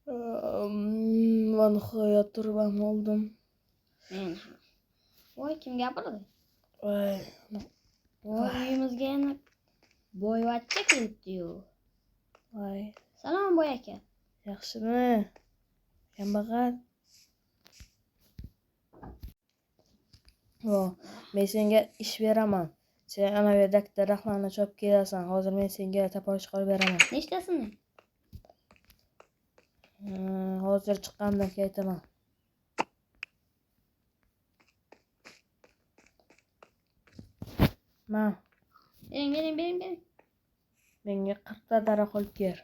Va nihoyat turib ham oldim. Men. Voy, kim gapirdi? Voy. Voy, uyimizga yana boyvachcha kelibdi-yu. Voy. Salom boy aka. Yaxshimi? Kambag'al. Men senga ish beraman. Sen ana bu yerda daraxtlarni chopib kelasan. Hozir men senga tapoch chiqarib beraman. Nechtasini? Hozir chiqqandan keyin aytaman. Ma. Bering. Menga 40 ta daraxt olib kel.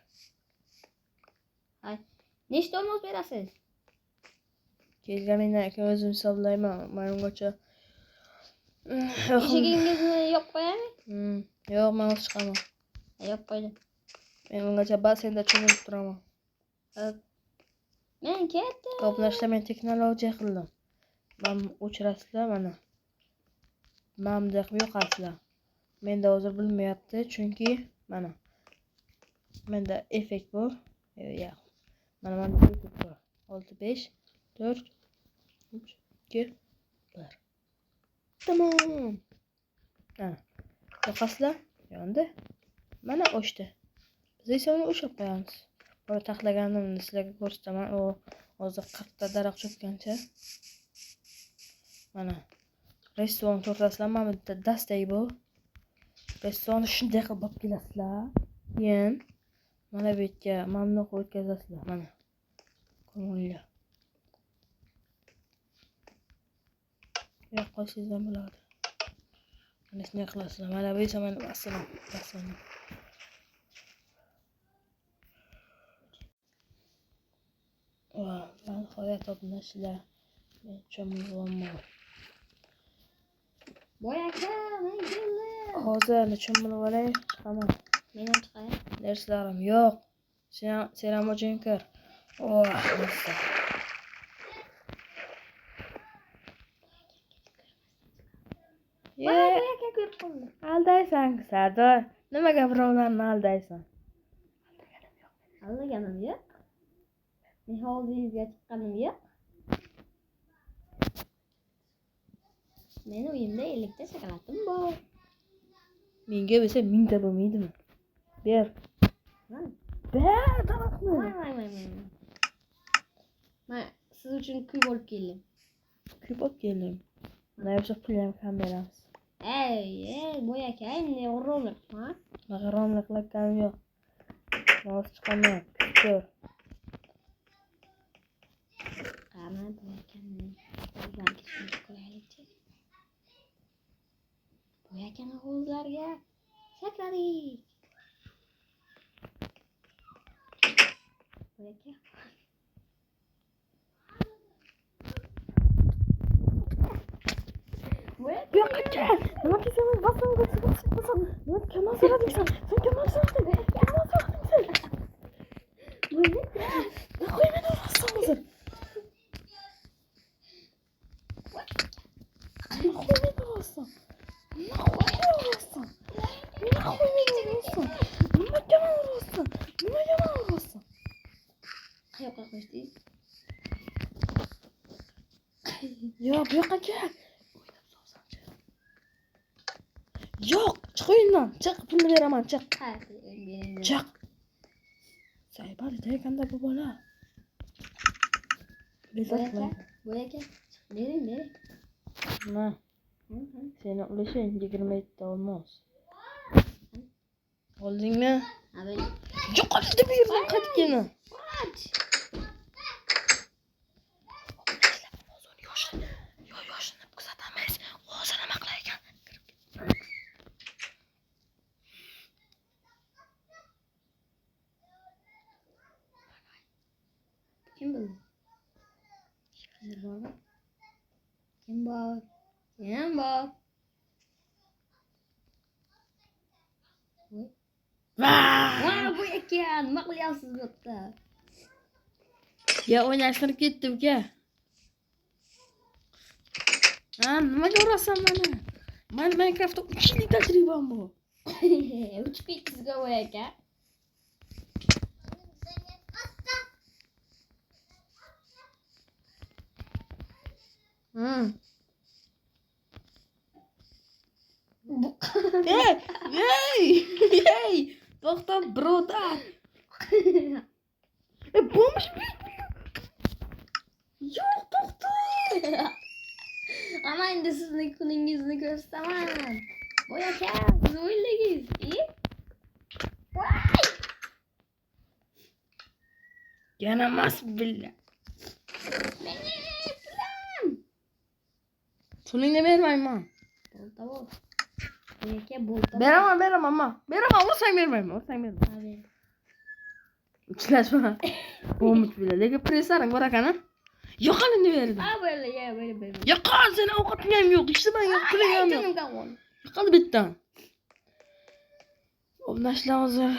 Hay. Nechta olmos berasiz? Kelganingdan keyin o'zim hisoblayman. Men ungacha Eshigingizni yopib qo'yaymi? Yo'q, men o'z chiqaman. Yopib qo'ydim. Men ungacha basenda cho'milib turaman. Men ketdim. To'plashda men texnologiya qildim. Men o'chirasizlar mana. Mamda yo'qasizlar. Menda hozir bilmayapti, chunki mana. Menda effekt bor. Yo'q. Mana effekt bor. 6 5 4 3 2 1. Tamam. Yo'qasizlar? Yondi. Mana o'chdi. Biz esa uni o'chirib qo'yamiz. Buni taxlaganimni sizlarga ko'rsataman. U hozir 40 ta daraxt chopgancha. Mana. Restoran ko'rasizlar, mana bu dastak bu. Restoranni shunday qilib olib kelasizlar. Keyin mana bu yerga mamnun qilib o'tkazasizlar. Mana. Ko'ngilli. Yo'q qo'ysangiz ham bo'ladi. Mana shunday qilasizlar. Mana bu esa mana masalan. Ben nihoyat topnashlar. Men cho'milganman. Boy aka, men keldim. Hozir cho'milib olay, chiqaman. Men ham chiqay. Darslarim yo'q. Sen ham o'zing kir. Nasa. Boy aka ko'rib qoldi. Aldaysan, Sardor. Nimaga birovlarni aldaysan? Aldaganim yo'q. Men hovlingizga chiqqanim yo'q. Men uyimda 50 ta shokoladim bor. Menga bo'lsa 1000 ta bo'lmaydimi? Ber. Ber, tarafni. Men siz uchun kuy olib keldim. Kuy olib keldim. Mana bo'lsa pul ham kam beramiz. Ey, boy aka, endi g'ururlik, ha? G'ururlik qilganim yo'q. Moz chiqaman. Ko'r. Qani boy akani. O'zlariga shuncha qo'yaylik-chi. Boy akani o'zlariga sakladik. Boy aka. Yo'q, kel. Nima qilasan? Basam. Nima kamal so'radingsan? Sen kamal so'rading. Qo'y meni urassan hozir. Qayoqqa qo'yshdingiz? Yo'q, bu yoqqa kel. Yo'q, chiq uyimdan. Chiq, pulni beraman, chiq. Chiq. Saybali ekanda bu bola. Boy aka, bering. Nima? Seni ulashing 27 ta olmos. Oldingmi? Yo'qoldi bu yerdan qaytgin. Yoshini kuzatamiz. Hozir nima qilar ekan? Kim bu? Kim bor? Vay boy aka, nima qilyapsiz bu yerda? Ya o'ynashtirib ketdim uka. Nimaga urasan meni? Men Minecraftda 3 yillik tajribam bor. 3 pixizga boy aka. Ey! To'xta, birodar. Bo'lmish bitmiyor. Yo'q, to'xta. Ama endi sizni kuningizni ko'rsataman. Voy aka, siz o'yinlagingiz. Yana emas billa. Pulingni bermayman. Bolta bol. Voy aka, bolta. Beraman, amma. Beraman, ursang bermayman. Hadi. Uchlashma. Bo'lmish billa. Lekin pressaring bor ekana. Yo'qolini berdim. Böyle. Yo'qol, seni ovqating ham yo'q, ishtimang yo'q, puling ham yo'q. Yo'qol bitdan. Obnashlar hozir.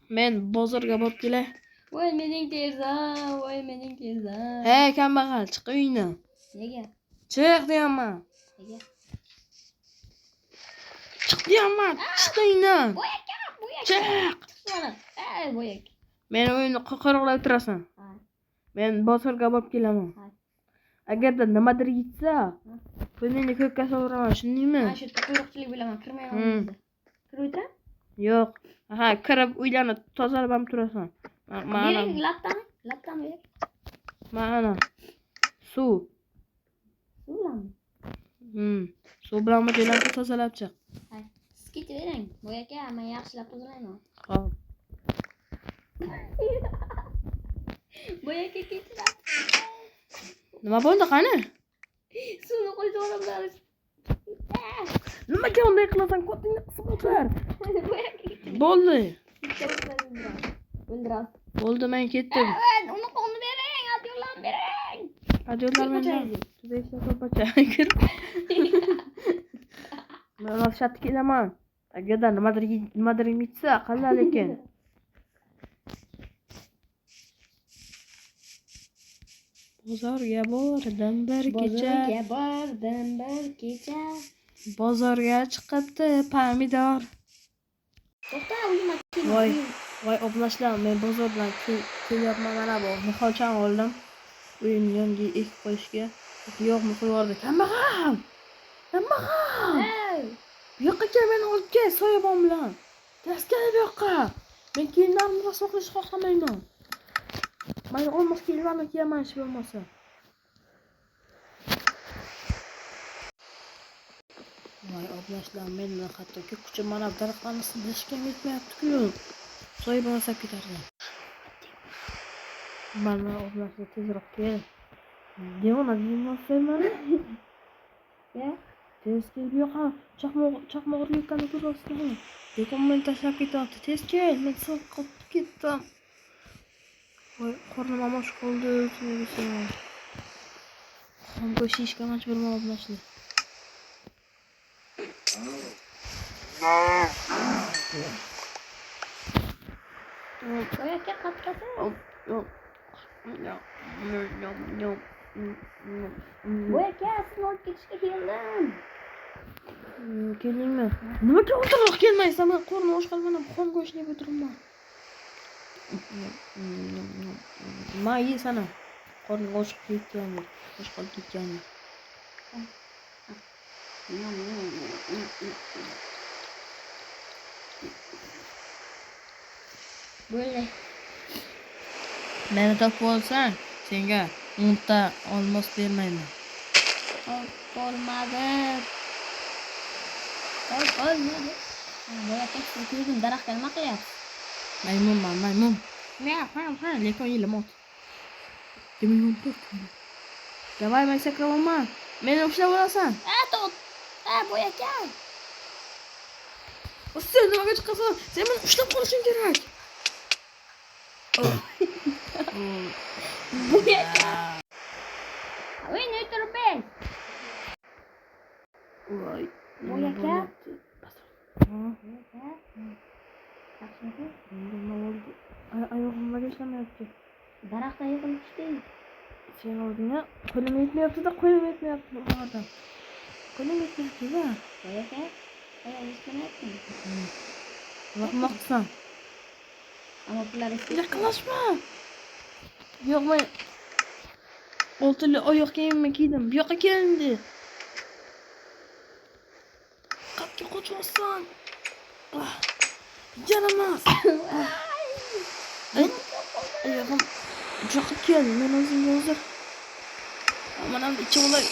Men bozorga borib kelay. Voy mening terzam. Hey, kambag'al, chiq uyingdan. Nega? Chiq deyapman. Nega? Chiq deyapman. Chiq uyingdan. Voy aka. Chiq. Voy aka. Men o'yinni qo'riqlab turasan. Men bozorga borib kelaman. Agarda nimadir yetsa, pulingni ko'kka sovuraman, tushundingmi? Ha, shu quyruqchilik bilaman, kirmayman. Kirib o'tiram? Yo'q. Ha, kirib uylarni tozalab ham turasan. Bering laptami? Bering. Mana. Suv. Suvlanmi? Suv bilan uylarni tozalab chiq. Ha, siz ketavering. Voy aka, men yaxshilab tozalayman. Xo'p. Voy aka, ketirib. Nima bo'ldi qani? Suvni qo'yib yuboramlar. Nimaga unday qilasan? Qo'tingni qisib o'tir. Voy aka. Bo'ldi. O'ldiram. Bo'ldi, men ketdim. Uni qo'lni bering, adyollarni bering. Adyollar mendan. Tuzaysa ko'pacha. Kir. Men shatga kelaman. Agarda nimadir yetsa, qala lekin. Bozorga bordim bir kecha. Bozorga chiqibdi pomidor. To'xta, uyima. Voy oblashlar, men bozordan kelyapman, mana bu niholchan oldim. Uyimni yoniga ekib qo'yishga. Yo'qmi qo'yardi. Kambag'al. Bu yoqqa kel, meni olib kel soyabon bilan. Tezkor bu yoqqa. Men kiyimlarimni rasvo qilishni xohlamayman. Mayli, olmos kiyimlarni kiyaman ish bo'lmasa. Voy oblashlar, mendan hattoki kuchim mana daraxtlarni silishga yetmayapti-ku. Soyabon olsab ketardi. Mana oblashlar tezroq kel. Devona bilmasam mana. Ya, tez kel bu yoqqa. Chaqmoq urayotganini ko'ryapsizmi? Lekin men tashlab ketyapti. Tez kel, men so'q qotib ketdim. Voy, qornim ham och qoldi. Qon ko'shishga majburman oblashlar. voy aka, qatqasi. Voy aka, sizni olib ketishga keldim. Keldingmi? Nimaga o'tirib kelmaysan? Men qornim och qolgandan qon go'shtni yeb o'tiribman. Mayi sana. Qorning och ketgandi. Och qolib ketgandi. Bo'ldi. Meni topib olsang, senga 10 ta olmos bermayman. Olmadi. Voy aka, siz ko'rdim daraxtga nima qilyapsiz? Maymun. Ha, lekin yilimot. Demayman to'rt. Davay, men sakramayman. Meni ushlab olasan. Voy aka. Sen nimaga chiqasan? Sen meni ushlab qolishing kerak. Voy aka. Voy, ne turibsiz? Voy aka. Oyog'imga ishlamayapti. Daraxtdan yiqilib tushdim. Sen oldingda qo'lim yetmayapti-da, qo'lim yetmayapti bu odam. Qo'lim yetmayapti-da. Voy aka, oyog'ingiz ishlamayaptimi? Nima qilmoqchisan? Ammo pullar Yaqinlashma. Yo'q, men Oltili oyoq kiyimimi kiydim. Bu yoqqa keldi. Qapga qo'ymassan. Yaramas. Ay, oyog'im joqib keldi. Men o'zimga hozir. Amanam ichim olay.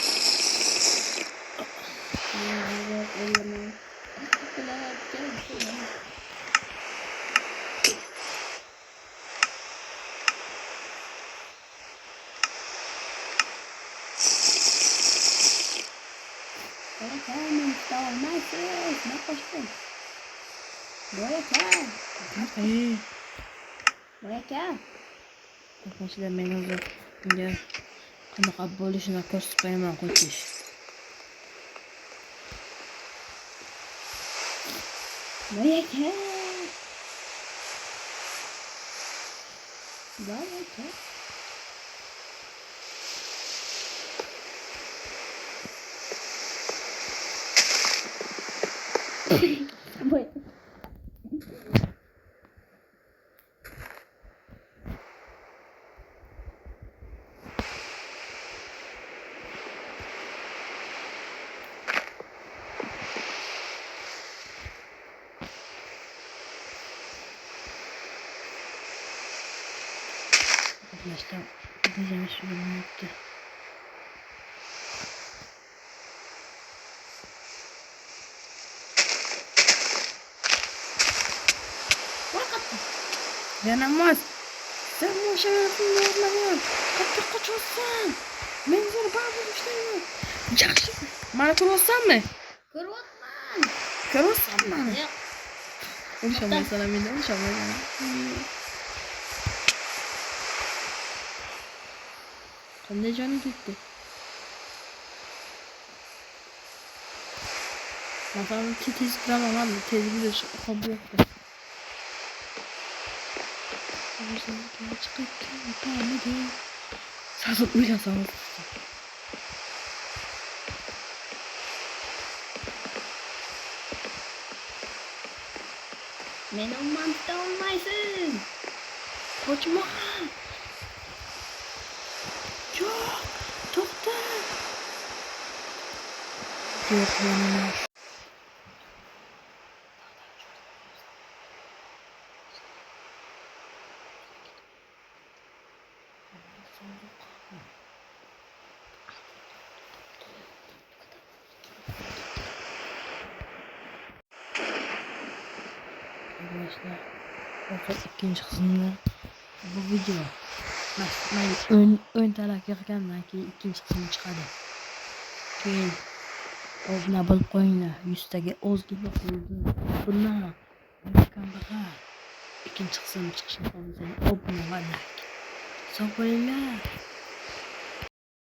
Arkadaşlar men hozir bunga qanaqa bo'lishini ko'rsatib qo'yaman qo'ychish. Arkadaşlar gideceğim şuradan yaptı. Yanamaz. Sen bu şerefini yormayın. Kapı kaçıyorsun. Men seni bağırıp işleyim. Yaxşı. Bana kırılsan mı? Ko'ryapman. Kırılsan mı? Yo'q. Ulushamay sana meni ulushamay sana. Qanday jonim ketdi? Masalan tez kiraman, tez bilish hobbi yo'q. Sazıp uylasam. Meni ummantda olmaysiz. Kaçma. Yok. To'xta. Yo'q, yana. Arkadaşlar, bakın ikinci kısımda bu video. Ben ön taraf yakından ki ikinci kısmı çıkardı. Keyin obuna bo'lib qo'yinglar. 100 taga ozgina qo'ydi. Bundan kanka ikinci kısmı çıkışını olacak. Obuna var like. Sağ olun.